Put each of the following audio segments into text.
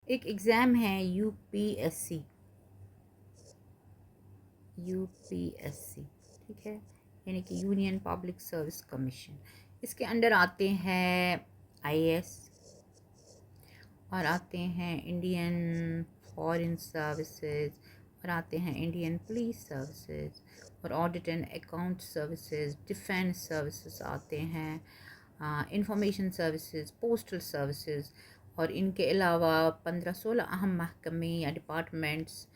एक एग्ज़ाम है UPSC, UPSC, ठीक है, यानी कि यूनियन पब्लिक सर्विस कमीशन। इसके अंडर आते हैं आईएएस और आते हैं इंडियन फॉरेन सर्विसेज और आते हैं इंडियन पुलिस सर्विसेज और audit and account services, defence services आते हैं, इंफॉर्मेशन सर्विसेज, पोस्टल सर्विसेज, और इनके अलावा 15-16 अहम महकमे या डिपार्टमेंट्स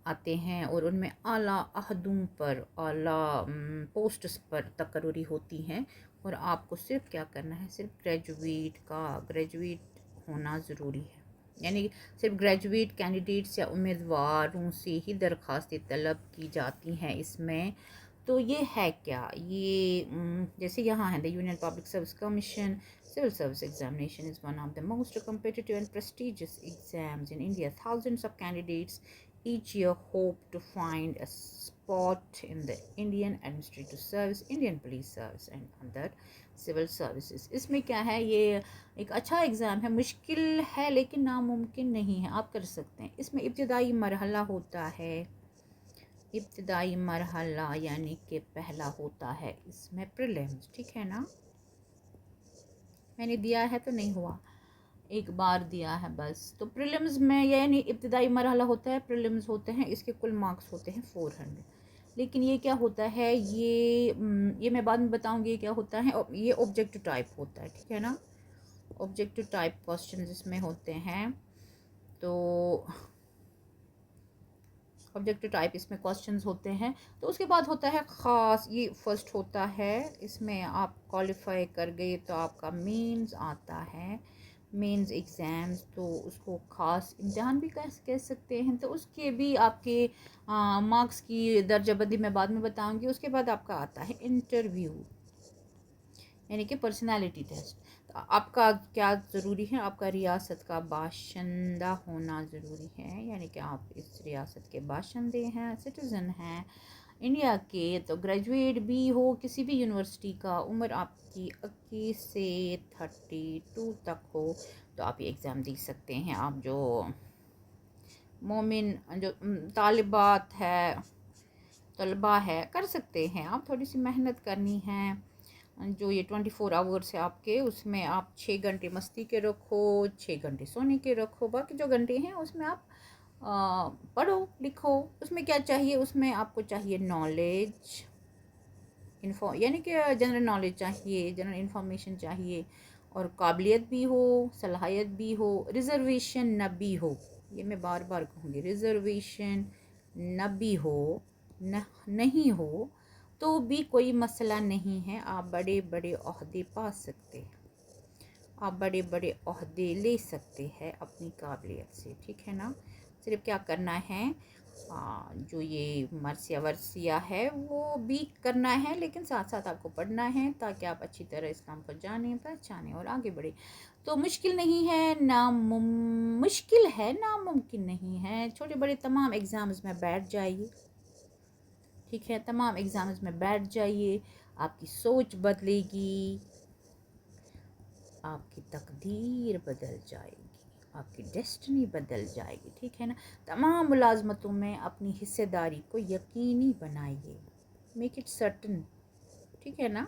आते हैं और उनमें आला अहदों पर, आला पोस्ट्स पर तकर्री होती हैं। और आपको सिर्फ क्या करना है, सिर्फ ग्रेजुएट होना ज़रूरी है, यानी सिर्फ ग्रेजुएट कैंडिडेट्स या उम्मीदवारों से ही दरख्वास्तें तलब की जाती हैं इसमें। तो ये है क्या, ये जैसे यहाँ है the Union Public Service Commission civil service examination is one of the most competitive and prestigious exams in India. Thousands of candidates each year hope to find a spot in the Indian Administrative Service, Indian Police Service and other civil services. इसमें क्या है, ये एक अच्छा exam है, मुश्किल है लेकिन नामुमकिन नहीं है, आप कर सकते हैं। इसमें इब्तिदाई मरहला होता है, इब्तिदाई मरहला यानी कि पहला होता है इसमें प्रीलिम्स, ठीक है ना। मैंने दिया है तो नहीं हुआ, एक बार दिया है बस। तो प्रीलिम्स में यानी इब्तिदाई मरहला होता है, प्रीलिम्स होते हैं, इसके कुल मार्क्स होते हैं 400। लेकिन ये क्या होता है, ये मैं बाद में बताऊंगी ये क्या होता है। ये ऑब्जेक्टिव टाइप होता है, ठीक है ना, ऑब्जेक्टिव टाइप क्वेश्चन इसमें होते हैं। तो ऑब्जेक्टिव टाइप इसमें क्वेश्चंस होते हैं। तो उसके बाद होता है ख़ास, ये फर्स्ट होता है, इसमें आप क्वालिफाई कर गए तो आपका मेंस आता है, मेंस एग्ज़ाम्स, तो उसको ख़ास इम्तिहान भी कह सकते हैं। तो उसके भी आपके मार्क्स की दर्जाबंदी मैं बाद में बताऊंगी। उसके बाद आपका आता है इंटरव्यू, यानी कि पर्सनालिटी टेस्ट। तो आपका क्या ज़रूरी है, आपका रियासत का बाशिंदा होना ज़रूरी है, यानी कि आप इस रियासत के बाशिंदे हैं, सिटीज़न हैं इंडिया के। तो ग्रेजुएट भी हो किसी भी यूनिवर्सिटी का, उम्र आपकी 21 से 32 तक हो, तो आप ये एग्ज़ाम दे सकते हैं। आप जो मोमिन जो तालिबात है, तलबा है, कर सकते हैं। आप थोड़ी सी मेहनत करनी है। जो ये 24 आवर्स है आपके, उसमें आप 6 घंटे मस्ती के रखो, 6 घंटे सोने के रखो, बाकी जो घंटे हैं उसमें आप पढ़ो लिखो। उसमें क्या चाहिए, उसमें आपको चाहिए नॉलेज, यानी कि जनरल नॉलेज चाहिए, जनरल इंफॉर्मेशन चाहिए, और काबिलियत भी हो, सलाहियत भी हो, रिज़र्वेशन न भी हो। ये मैं बार बार कहूँगी, रिज़र्वेशन न भी हो, नहीं हो तो भी कोई मसला नहीं है, आप बड़े बड़े ओहदे पा सकते हैं, आप बड़े बड़े ओहदे ले सकते हैं अपनी काबिलियत से, ठीक है ना। सिर्फ क्या करना है, जो ये मरसिया वर्सिया है वो भी करना है, लेकिन साथ साथ आपको पढ़ना है ताकि आप अच्छी तरह इस काम को जाने, पहचाने और आगे बढ़े। तो मुश्किल नहीं है, मुश्किल है, नामुमकिन नहीं है। छोटे बड़े तमाम एग्ज़ाम्स में बैठ जाइए, ठीक है, तमाम एग्ज़ाम्स में बैठ जाइए, आपकी सोच बदलेगी, आपकी तकदीर बदल जाएगी, आपकी डेस्टिनी बदल जाएगी, ठीक है ना। तमाम मुलाजमतों में अपनी हिस्सेदारी को यकीनी बनाइए, मेक इट सर्टन, ठीक है ना।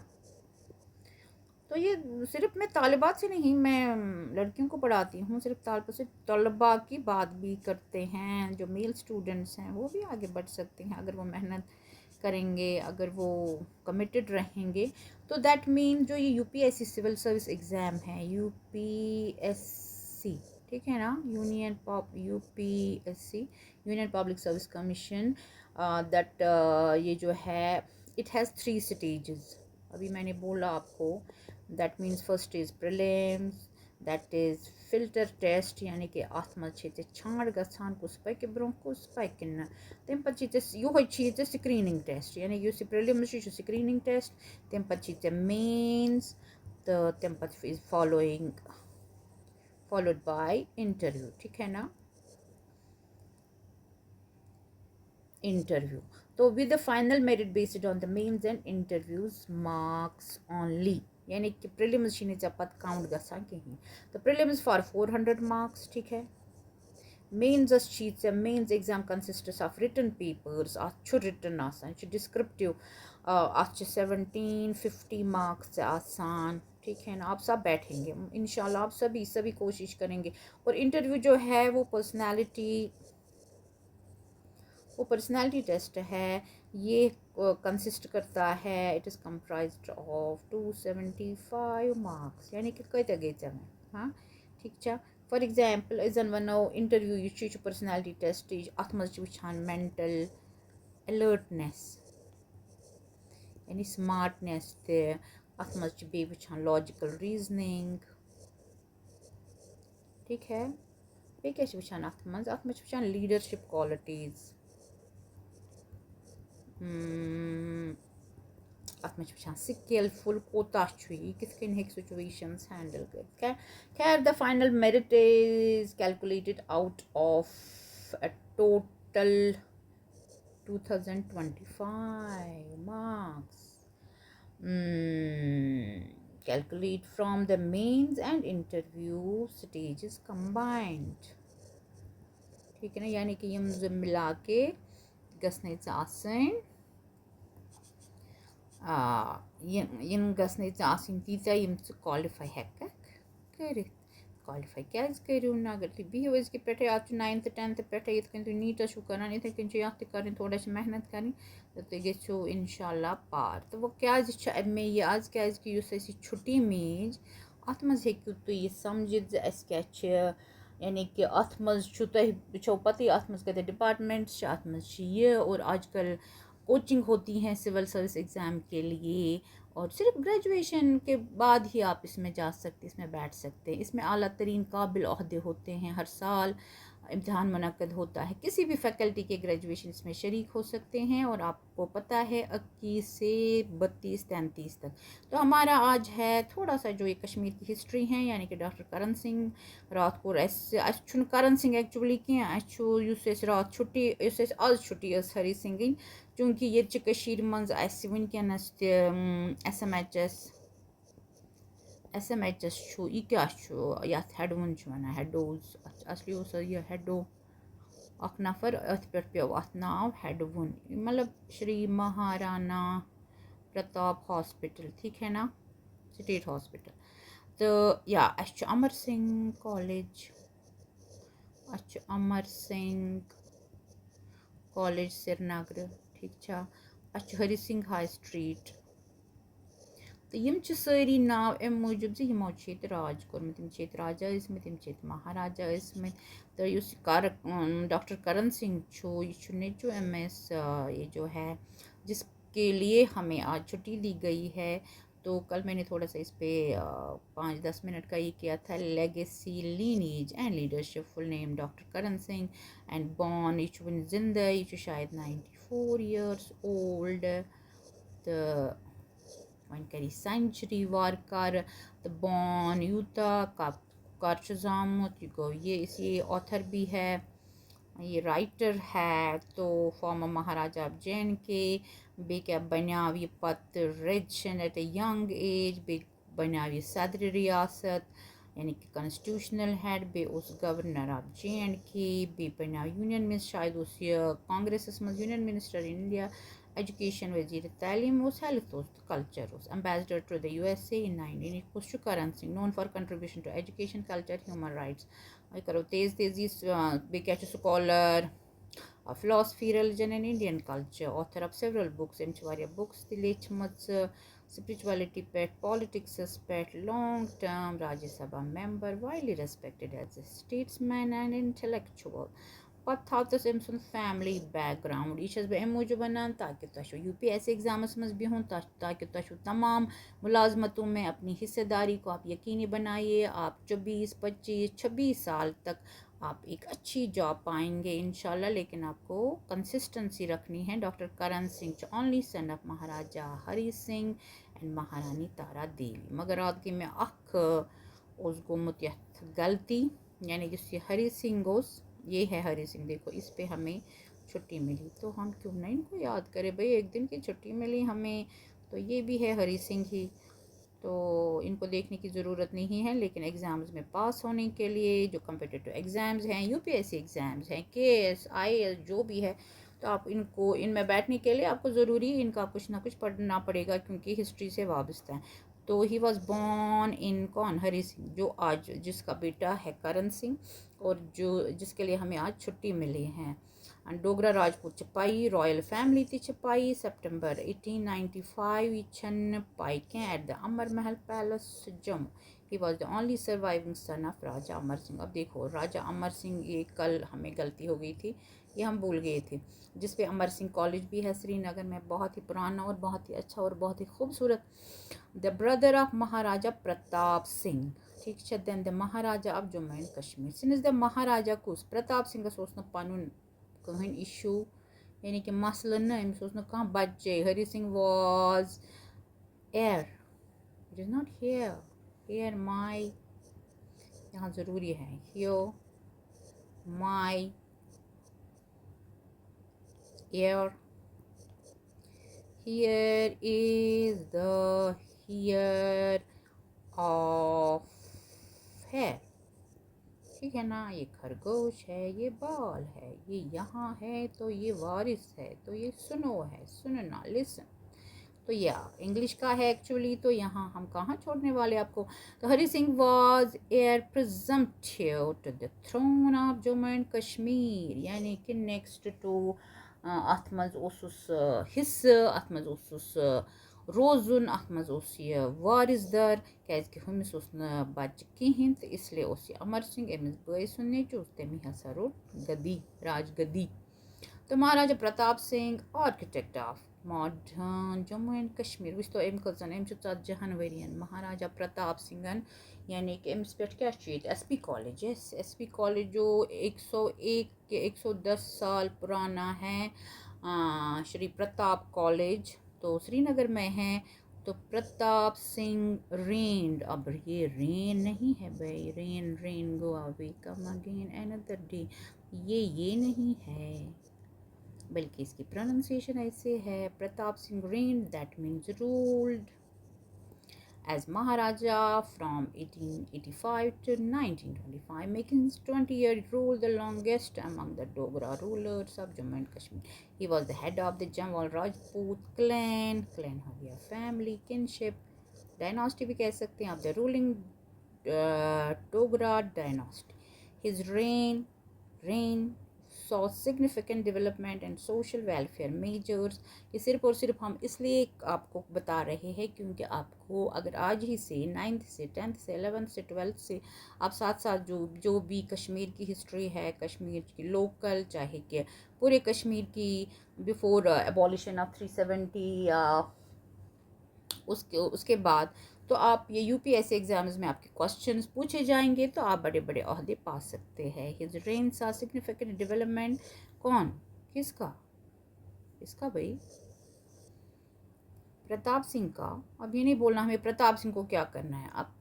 तो ये सिर्फ मैं तालिबात से नहीं, मैं लड़कियों को पढ़ाती हूँ, सिर्फ तलबा की बात भी करते हैं। जो मेल स्टूडेंट्स हैं वो भी आगे बढ़ सकते हैं अगर वो मेहनत करेंगे, अगर वो कमिटेड रहेंगे। तो दैट मीन जो ये यूपीएससी सिविल सर्विस एग्ज़ाम है, यूपीएससी, ठीक है ना, UPSC union Public Service commission, that ये जो है इट हैज़ 3 स्टेजेस। अभी मैंने बोला आपको, that means first is prelims, that is filter test, यानी कि अथ मज छांड़ गसान कुछ के ब्रोह कुछ किन्न तम पे ये स्क्रीनिंग टेस्ट, यानी यह प्रीलिम्स स्क्रीनिंग टेस्ट, तम पे मेन्स, तो तम पे इज फॉलोड बाय इंटरव्यू, ठीक है ना, इंटरव्यू। तो with the final merit based on the mains and interviews marks only, यानी कि प्रीलिम्स काउंट गसान कहीं। तो प्रीलिम्स फॉर 400 मार्क्स, ठीक है, mains sheets mains exam consists of written papers a written descriptive 1750 marks आसान, ठीक है ना। आप सब बैठेंगे इंशाल्लाह, आप सभी कोशिश करेंगे। और इंटरव्यू जो है वो पर्सनालिटी टेस्ट है। ये कंसिस्ट करता है, it is comprised of 275 marks, यानी कि कई गई हाँ ठीक है। फॉर एग्जाम्पल इजन वनो इंटरव्यू यह पर्सनालिटी टेस्ट अत मज वुचान मेंटल अलर्टनेस यानी स्मार्टनेस अत मज वुचान लॉजिकल रीजनिंग, ठीक है। बे क्या वुचान अत मज वुचान लीडरशिप क्वालिटीज़, अत में वुचान स्किलफुल कोता कित कन सिचुएशंस हैंडल कर। खैर the final merit is calculated out of a total 2025 marks. Calculate from the mains and interview stages combined, ठीक है ना। यानी कि यम मिला के गसने इन गसने तीजा यम क्वालिफाई हेकक करित। क्वालिफाई क्या करू ना अगर तुम बिहो अजक पे आज 9th 10th पे इत नीट करान इथे कन कर थोड़ा मेहनत कर तो तुम गो इंशाल्लाह पार। तो वो क्या मे यह आज क्या छुट्टी मेज अत मज हेकू तुम समझित क्या यानी कि अत मज तुम पता अत मज कत डिपार्टमेंट्स अत मज और आजकल कोचिंग होती हैं सिविल सर्विस एग्ज़ाम के लिए, और सिर्फ ग्रेजुएशन के बाद ही आप इसमें जा सकते, इसमें बैठ सकते हैं। इसमें आला तरीन काबिल ओहदे होते हैं, हर साल इम्तहान मुनक्कद होता है। किसी भी फैकल्टी के ग्रेजुएशन इसमें शरीक हो सकते हैं। और आपको पता है 21 से 32 33 तक। तो हमारा आज है थोड़ा सा जो ये कश्मीर की हिस्ट्री है, यानी कि डॉक्टर करण सिंह रात को करण सिंह एक्चुअली क्या रात छुट्टी आज छुट्टी हरी सिंह, चूँकि ये मज वनकस SMHS यह क्या हेडवन वन हेडोज असली यह हेडो अख नफर अथ पे पे अत नाव हेडवन मतलब श्री महाराणा प्रताप हॉस्पिटल, ठीक है ना, स्टेट हॉस्पिटल। तो या अमर सिंह कॉलेज अमर सिंह कॉलेज श्रीनगर, ठीक है। Hari Singh high street. तो यम सारी नाव अम मूजूब यमो राज कोर्मुत, यम राजा ईसमत, यम महाराजा ईसमत। तो डॉक्टर करण सिंह यह नेचु MS ये जो है जिसके लिए हमें आज छुट्टी दी गई है। तो कल मैंने थोड़ा सा इस पर 5-10 मिनट का ये किया था, legacy lineage and leadership. Full name doctor Karan Singh and born यह जिंदा यह शायद 94 years old। तो वन करी सेंचुरी वार कर तो बॉर्न यूता कर जामुत गो ये ऑथर भी है, ये राइटर है। तो फॉर्मर महाराजा ऑफ JNK बे क्या बनाव ये पत rich at a young age, बे बनाव ये सदर रियासत यानी कि कॉन्स्टिट्यूशनल हेड, बे उस गवर्नर ऑफ JNK, बे बनाव यूनियन मिनिस्टर, शायद उस कांग्रेस मज union minister in India, education वजीर तालीम health culture ambassador to the USA in 19 Karan Singh known for contribution to education culture human rights. करो तेजी बे क्या scholar philosophy religion and Indian culture, author of several books, books spirituality pet, politics pet, long term Rajya Sabha member, widely respected as a statesman and intellectual। पत था तो family background यह बह मूजूब one ताकि तुम UPSC एग्जामस मज बिहूँ, ताकि तुम तमाम मुलाजमतों में अपनी हिस्सेदारी को आप यकीनी बनाइए। आप 24 25 26 साल तक आप एक अच्छी जॉब पाएंगे इंशाल्लाह, लेकिन आपको कंसिस्टेंसी रखनी है। Doctor Karan Singh only son of Maharaja Hari Singh and महारानी तारा देवी। मगर आपकी में अख उस गोमुत गलती, यानी जिस हरी सिंह उस ये है हरी सिंह, देखो इस पे हमें छुट्टी मिली तो हम क्यों ना इनको याद करें भाई, एक दिन की छुट्टी मिली हमें तो ये भी है हरी सिंह ही। तो इनको देखने की ज़रूरत नहीं है, लेकिन एग्ज़ाम्स में पास होने के लिए जो कम्पिटिटिव एग्ज़ाम्स हैं, यूपीएससी एग्ज़ाम्स हैं, केएस आईएएस जो भी है, तो आप इनको इनमें बैठने के लिए आपको ज़रूरी इनका कुछ ना कुछ पढ़ना पड़ेगा, क्योंकि हिस्ट्री से वाबस्ता है। तो ही वॉज बॉर्न इन कौन, हरी सिंह, जो आज जिसका बेटा है करण सिंह, और जो जिसके लिए हमें आज छुट्टी मिली है। एंड डोगरा राजपूत चपाई रॉयल फैमिली थी चपाई। सितंबर 1895 छन पाइकें eight the Amar Mahal palace Jammu. He was the only surviving son of Raja Amar Singh. अब देखो राजा अमर सिंह, ये कल हमें गलती हो गई थी, ये हम भूल गए थे, जिस पे अमर सिंह कॉलेज भी है श्रीनगर में, बहुत ही पुराना और बहुत ही अच्छा और बहुत ही खूबसूरत। The brother of Maharaja Pratap Singh, ठीक है। Then the Maharaja of Jammu and Kashmir. Since the Maharaja कुस प्रताप सिंह सोच पन कहन इशू, यानी कि मसलन ना अमिस ओस कह बच्चे। Hari Singh was heir, it is not hair, hair my, यहाँ ज़रूरी है here my heir, here is the hair of hair, ठीक है ना। ये खरगोश है, ये बाल है, ये यहाँ है तो ये वारिस है, तो ये सुनो है, सुनना, लिसन। तो या इंग्लिश का है एक्चुअली, तो यहाँ हम कहाँ छोड़ने वाले आपको। तो Hari Singh was heir presumptive to the throne of Jammu and Kashmir, यानी कि नेक्स्ट टू अथ मज हिस्से, अथ मज रोजुन, अथ मज यह वारिस दर, क्या हमिस बच्चे कहें, तो इसलिए यह अमर सिंह अमिस बई सुन नेचु, तमी हसा रोट गद्दी, राजगद्दी। तो Maharaja Pratap Singh architect of modern Jammu and Kashmir. Which तो अम कजन अम 40 वरियन महाराजा प्रताप सिंहन, यानी कि अमिस पे क्या एसपी कॉलेज, एसपी कॉलेज जो 101 के 110 साल पुराना है, श्री प्रताप कॉलेज, तो श्रीनगर में है। तो प्रताप सिंह रेन्ड, अब ये रेन नहीं है भाई, rain rain go away come again another day, ये नहीं है, बल्कि इसकी प्रोनाउंसिएशन ऐसे है Pratap Singh rain, that means ruled as Maharaja from 1885 to 1925, making his 20-year rule the longest among the Dogra rulers of Jammu and Kashmir. He was the head of the Jamwal Rajput clan हो गया family, kinship, dynasty भी कह सकते हैं आप, the ruling Dogra dynasty. His reign saw significant development and social welfare measures. ये सिर्फ और सिर्फ हम इसलिए आपको बता रहे हैं क्योंकि आपको अगर आज ही से 9th से 10th से 11th से 12th से आप साथ साथ जो भी कश्मीर की हिस्ट्री है, कश्मीर की लोकल, चाहे कि पूरे कश्मीर की बिफोर एबॉलिशन ऑफ 370 या उसके बाद, तो आप ये यूपीएससी एग्जाम्स में आपके क्वेश्चंस पूछे जाएंगे, तो आप बड़े बड़े ओहदे पा सकते हैं। हिज रेन सा सिग्निफिकेंट डेवलपमेंट, कौन किसका, इसका भाई प्रताप सिंह का। अब ये नहीं बोलना हमें प्रताप सिंह को क्या करना है, आप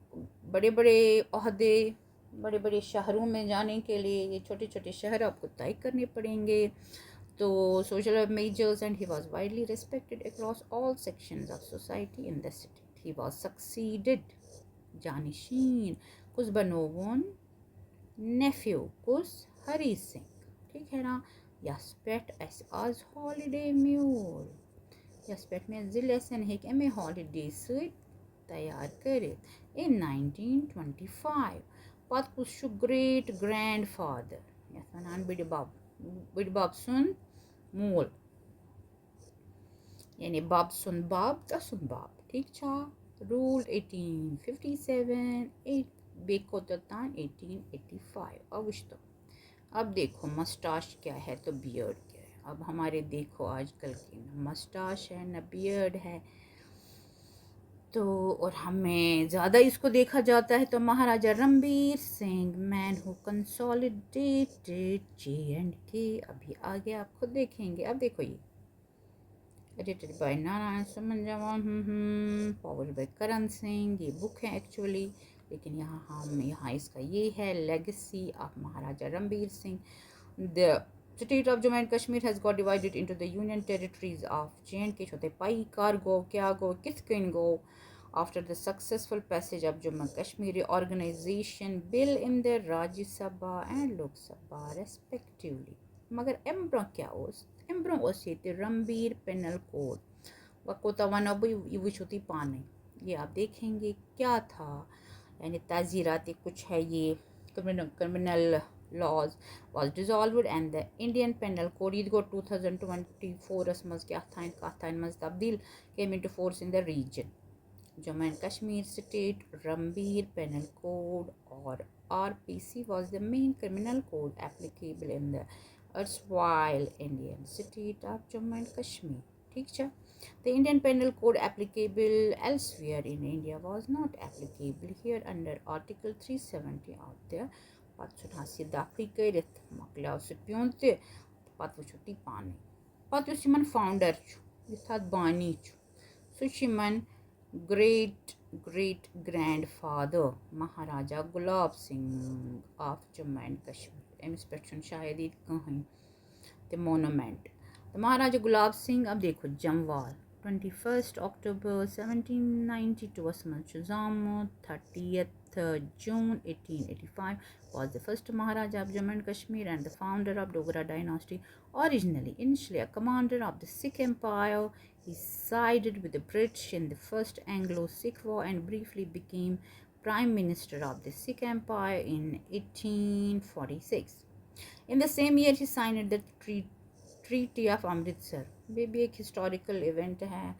बड़े बड़े ओहदे, बड़े बड़े शहरों में जाने के लिए ये छोटे छोटे शहर आपको तय करने पड़ेंगे। तो social measures, and he was widely respected across all sections of society in the city. He was succeeded जानिशीन कुसबनोवन nephew कुस हरी सिंह, ठीक है ना। यस्पेट एस आज हॉलीडे म्यूल, यस्पेट में जिलेसन है कि हमें हॉलीडे से तैयार करे। इन 1925 पत कुछ ग्रेट ग्रैंड फादर यस वनान बिड बाब सुन मूल, यानी बाब सुन बाब का सुन बाब, ठीक छा। रूल्ड 1857 बेको ततान 1885। अब देखो मस्टाश क्या है तो बियर्ड क्या है। अब हमारे देखो आजकल की न मस्टाश है न बियर्ड है, तो और हमें ज़्यादा इसको देखा जाता है तो Maharaja Ranbir Singh, man who consolidated J&K। अभी आगे आप खुद देखेंगे। अब देखो ये एडिटेड बाय नारायण सुमन जवान, पावर्ड बाय करण सिंह, ये बुक है एक्चुअली, लेकिन यहाँ इसका ये है legacy of Maharaja Ranbir Singh. The state of Jammu and Kashmir has got divided into the union territories of J&K, छोटे पाई कार गो क्या गो किस किन गो after the successful passage of Jammu and Kashmir Reorganization Bill in the Rajya Sabha and Lok Sabha respectively. मगर एम्ब्रो क्या ओस एम्ब्रो ओस ये Rambir panel code वकोता one अब ये वुचुती पाने ये आप देखेंगे क्या था यानी ताज़ीरात कुछ है ये criminal laws was dissolved and the Indian Penal Code ये 2024 मज क्या था इन मज तब्दील came into force in the region. Jammu and Kashmir State Rambir Penal Code or RPC was the main criminal code applicable in the erstwhile Indian state of Jammu and Kashmir. ठीक है. The Indian Penal Code applicable elsewhere in India was not applicable here under Article 370 of the Patsunhasi Dakri Kairit Makla Sipion te Patwuchuti Pani. Patwusiman founder Yithat Bani Sushiman great grandfather Maharaja Gulab Singh of Jammu and Kashmir. Inspection Shahidi Kahin the monument. The Maharaja Gulab Singh अब देखो Jamwal 21st October 1792 Asmal Shazam 30th June 1885 was the first Maharaja of Jammu and Kashmir and the founder of Dogra dynasty. Initially a commander of the Sikh Empire, he sided with the British in the First Anglo-Sikh War and briefly became Prime Minister of the Sikh Empire in 1846. In the same year, he signed the Treaty of Amritsar. ये भी एक historical event है.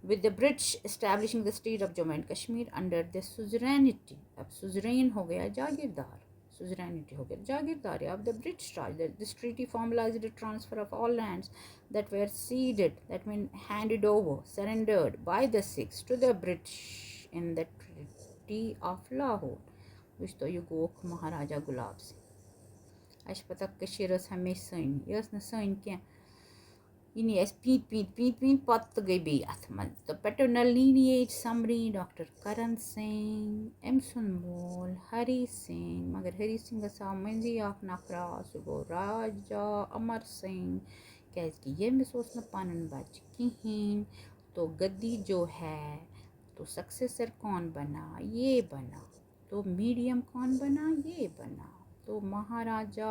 With the British establishing the state of Jammu and Kashmir under the suzerainty. अब suzerain हो गया जागीरदार. Suzerainty हो गया जागीरदारी of the British Raj. This treaty formalized the transfer of all lands that were ceded, that mean handed over, surrendered by the Sikhs to the British in the Treaty of Lahore, which तो युगोक महाराजा Gulab Singh. Aš pata कशीरस हमें San yes न San क्या ini es pint pat गई बे अथमन. The paternal lineage summary Dr. Karan Singh, Emson Mol, Hari Singh, मगर हरी सिंह का सामंजी आख नखरा सुगो राजा अमर सिंह कैसे ये मैं सोचना पानन बच किहिन तो गद्दी जो है तो सक्सेसर कौन बना ये बना तो मीडियम कौन बना ये बना तो महाराजा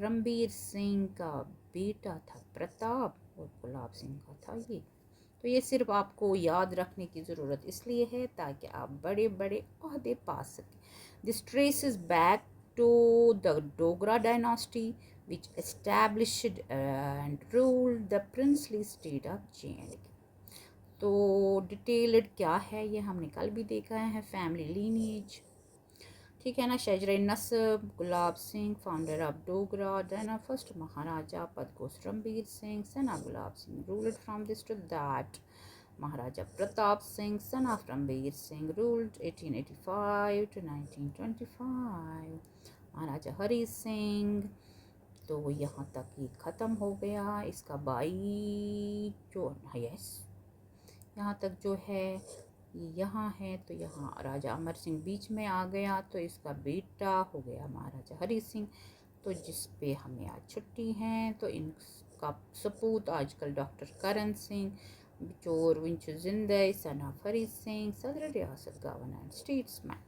रणबीर सिंह का बेटा था प्रताप और गुलाब सिंह का था ये. तो ये सिर्फ आपको याद रखने की ज़रूरत इसलिए है ताकि आप बड़े बड़े ओहदे पा सकें. This traces back to the Dogra dynasty which established and ruled the princely state of J. तो डिटेल्ड क्या है ये हमने कल भी देखा है. फैमिली लीनेज ठीक है ना. शजरे नसब Gulab Singh founder of Dogra then first Maharaja पदकोस Ranbir Singh son of Gulab Singh ruled from this to that. Maharaja Pratap Singh son of Ranbir Singh ruled 1885 to 1925. Maharaja Hari Singh तो यहाँ तक ये ख़त्म हो गया. इसका बाई जो यस यहाँ तक जो है यहाँ है तो यहाँ राजा अमर सिंह बीच में आ गया तो इसका बेटा हो गया महाराजा हरी सिंह. तो जिस पे हमें आज छुट्टी है तो इनका सपूत आजकल डॉक्टर करण सिंह बिचौर विंच जिंदे सन ऑफ हरी सिंह सदर रियासत governor and statesman.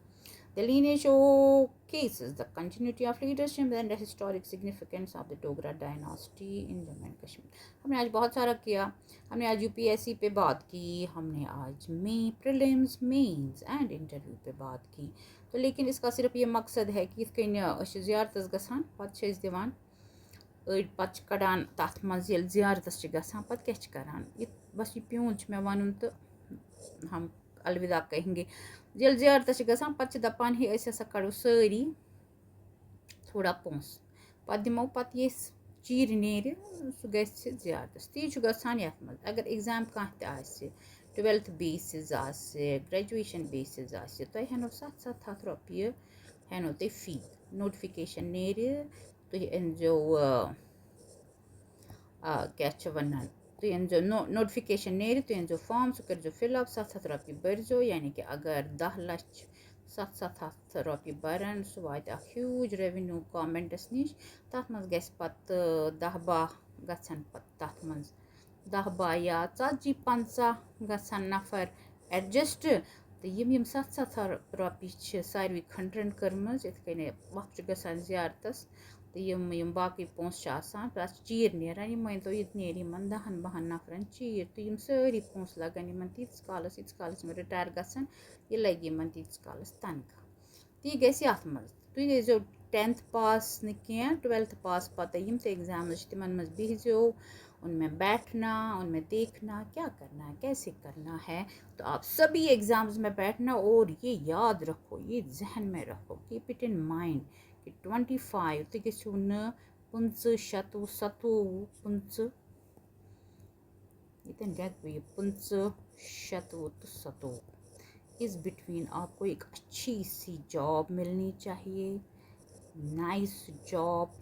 The lineage showcases the continuity of leadership and the historic significance of the Dogra dynasty in Jammu and Kashmir. हमने आज बहुत सारा किया. हमने आज यूपीएससी पे बात की, हमने आज प्रीलिम्स मेंस एंड इंटरव्यू पे बात की. तो लेकिन इसका सिर्फ ये मकसद है कि इसके ज़ियारतस गसान पत्त दिवान अड़ पत्त कड़ान तथ मज ज़ियारतस गसान पत्त क्या करान बस ये प्यून मे वन तो हम अलविदा कहेंगे. जेल ज़ियारतस गसान पत्त दपान हे अस हसा कड़ो सारी थोड़ा पोंस पत्त दिमो पत्त ये चीर नेर सह गि ज़ियारतस ती गसान यथ मज अगर एग्जाम कह त 12th बेसिस ग्रेजुएशन बेसिस तो हेनो 700 रुपये हेनो ते फी. नोटिफिकेशन नेर तुम अनजो क्या वन तुम अनजो नोटिफिकेशन नेर तुम अनजो फॉर्म सह कर फिलअप 700 रुपये भरजो. यानी कि अगर 10 लाख 700 रुपये बरन सह वात ह्यूज रेवेन्यू गवर्नमेंटस नश. तथ मज गस पत 10-12 गसन तथ मज 10-12 या 40-50 गसन नफर एडजस्ट तो यम 700 रॉपी सारवी खंडरन कर्मज इत कने वक्त गसान ज़ियारतस तो यम बाकी पोंस तस चीर नेरान मान तो ये नेर 10-12 नफरन चीर तो यम सारी पोंस लगन तीस कालस रिटायर गसान ये लगे इन तीस कालस तनखा तो यह गई अत मज तुम गो 10th पास न 12th पास पता यम ते एग्जाम तिमन मज बिहजो उनमें बैठना उनमें देखना क्या करना है कैसे करना है। तो आप सभी एग्ज़ाम्स में बैठना और ये याद रखो, ये जहन में रखो, कीप इट इन माइंड कि 25 तो गो न 25 27 25 ये 25 तो 27 इस बिटवीन आपको एक अच्छी सी जॉब मिलनी चाहिए, नाइस जॉब,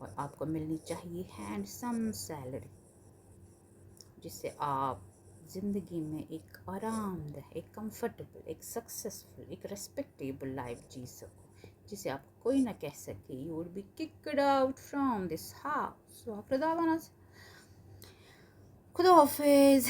और आपको मिलनी चाहिए हैंडसम सैलरी जिससे आप ज़िंदगी में एक आरामदेह, एक कंफर्टेबल, एक सक्सेसफुल, एक रेस्पेक्टेबल लाइफ जी सको जिसे आप कोई ना कह सके you would be kicked out from this house. खुदा हाफिज़।